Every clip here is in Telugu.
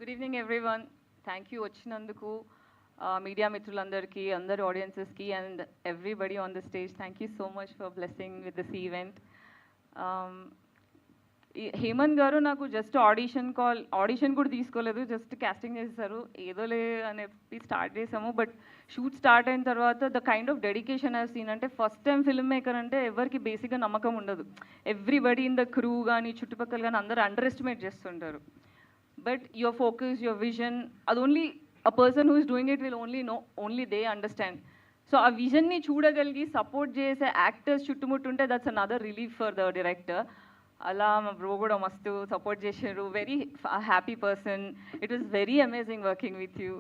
Good evening, everyone. Thank you, Ochinanduku, media mitrulandarki, andar audiences ki, and everybody on the stage. Thank you so much for blessing with this event. Hemant గారు నాకు జస్ట్ ఆడిషన్ కూడా తీసుకోలేదు, జస్ట్ కాస్టింగ్ చేశారు. ఏదోలే అని చెప్పి స్టార్ట్ చేసాము. బట్ షూట్ స్టార్ట్ అయిన తర్వాత the kind of dedication have seen. అంటే ఫస్ట్ టైం ఫిల్మ్ మేకర్ అంటే ఎవరికి బేసిక్గా నమ్మకం ఉండదు. ఎవ్రీబడి ఇన్ ద క్రూ కానీ చుట్టుపక్కల కానీ అందరూ అండర్ ఎస్టిమేట్ చేస్తుంటారు. But your focus, your vision, అది only a person who is doing it will only know, only they understand. So ఆ విజన్ని చూడగలిగి సపోర్ట్ చేసే యాక్టర్స్ చుట్టుముట్టుంటే that's another relief for the director. అలా మా బ్రో కూడా మస్తు సపోర్ట్ చేశారు. Very happy person. It was very amazing working with you.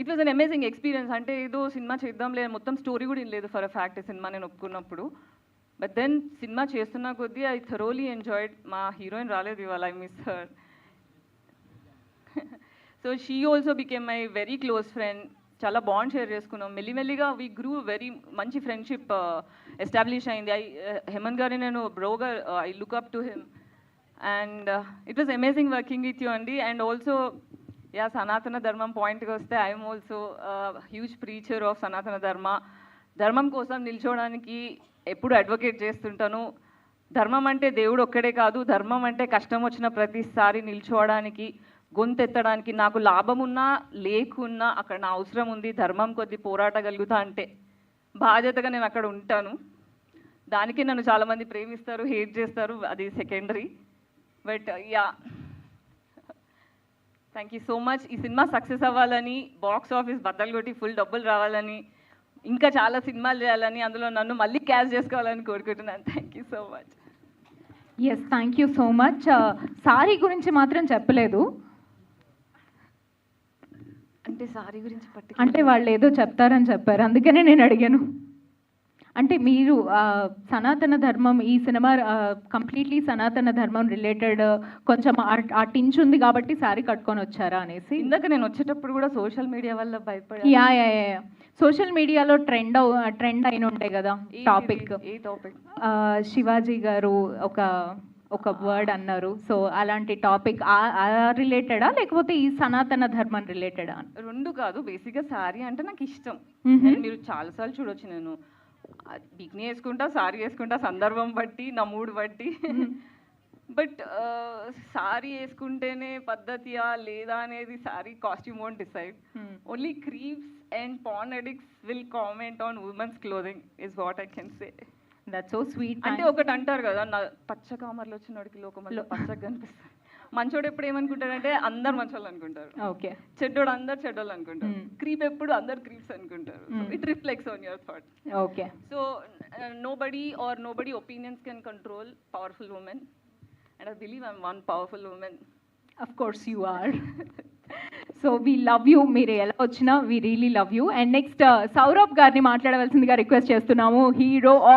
It was an amazing experience. అంటే ఏదో సినిమా చేద్దాం లేదు, మొత్తం స్టోరీ కూడా లేదు ఫర్ అ ఫ్యాక్ట్ సినిమా నేను ఒప్పుకున్నప్పుడు. బట్ దెన్ సినిమా చేస్తున్న కొద్దీ ఐ థరోలీ ఎంజాయ్డ్. మా హీరోయిన్ రాలేదు ఇవాళ, I miss her. So she also became my very close friend. చాలా బాండ్ షేర్ చేసుకున్నాం. మెల్లిమెల్లిగా వీ గ్రూ వెరీ మంచి ఫ్రెండ్షిప్ ఎస్టాబ్లిష్ అయింది. హేమంత్ గారిని నేను బ్రోగా I look up to him and it was amazing working with you అండి. అండ్ ఆల్సో యా, సనాతన ధర్మం పాయింట్కి వస్తే I'm also huge preacher of సనాతన ధర్మం కోసం నిల్చోవడానికి ఎప్పుడు అడ్వకేట్ చేస్తుంటాను. ధర్మం అంటే దేవుడు ఒక్కడే కాదు, ధర్మం అంటే కష్టం వచ్చిన ప్రతిసారి నిల్చోవడానికి, గొంతెత్తడానికి, నాకు లాభం ఉన్నా లేకున్నా అక్కడ నా అవసరం ఉంది, ధర్మం కొద్ది పోరాటగలుగుతా అంటే బాధ్యతగా నేను అక్కడ ఉంటాను. దానికి నన్ను చాలామంది ప్రేమిస్తారు, హేట్ చేస్తారు, అది secondary. But yeah, thank you so much. ఈ సినిమా సక్సెస్ అవ్వాలని, బాక్స్ ఆఫీస్ బద్దలు కొట్టి ఫుల్ డబ్బులు రావాలని, ఇంకా చాలా సినిమాలు చేయాలని, అందులో నన్ను మళ్ళీ క్యాచ్ చేసుకోవాలని కోరుకుంటున్నాను. Thank you so much. Yes, thank you so much. Sari గురించి మాత్రం చెప్పలేదు. అంటే సారీ గురించి అంటే వాళ్ళు ఏదో చెప్తారని చెప్పారు, అందుకనే నేను అడిగాను. అంటే మీరు సనాతన ధర్మం, ఈ సినిమా కంప్లీట్లీ సనాతన ధర్మం రిలేటెడ్ కొంచెం ఆ టించ్ ఉంది కాబట్టి సారీ కట్టుకొని వచ్చారా అనేసి. ఇందాక నేను వచ్చేటప్పుడు కూడా సోషల్ మీడియా వల్ల భయపడి, యా సోషల్ మీడియాలో ట్రెండ్ అయిన ఉంటాయి కదా టాపిక్. శివాజీ గారు ఒక వర్డ్ అన్నారు. సో అలాంటి టాపిక్ రిలేటెడా లేకపోతే ఈ సనాతన ధర్మం రిలేటెడా? రెండు కాదు, బేసిక్గా సారీ అంటే నాకు ఇష్టం. మీరు చాలాసార్లు చూడొచ్చు, నేను బిగ్ని వేసుకుంటా, సారీ వేసుకుంటా, సందర్భం బట్టి, నా మూడ్ బట్టి. బట్ సారీ వేసుకుంటేనే పద్ధతియా లేదా అనేది sorry costume won't decide. Only creeps and pan addicts will comment on women's clothing is what I can say. That's so sweet. అంటే ఒకటి అంటారు కదా, పచ్చ కామర్లు వచ్చినోడికి లోకమల్లో పచ్చగా కనిపిస్తుంది. మంచోడు ఎప్పుడు ఏమనుకుంటాడంటే అందరు మంచోళ్ళు అనుకుంటారు, ఓకే. చెడ్డోడు అందరు చెడ్డోళ్ళు అనుకుంటారు, క్రీప్ ఎప్పుడు అందరు క్రీప్స్ అనుకుంటారు. It reflects on your thought. Okay. So nobody opinions can control powerful women, and I believe I'm one powerful woman. Of course you are. So we love you. మీరు ఎలా వచ్చినా we really love you. And next Saurabh గారిని మాట్లాడవలసిందిగా రిక్వెస్ట్ చేస్తున్నాము, హీరో ఆఫ్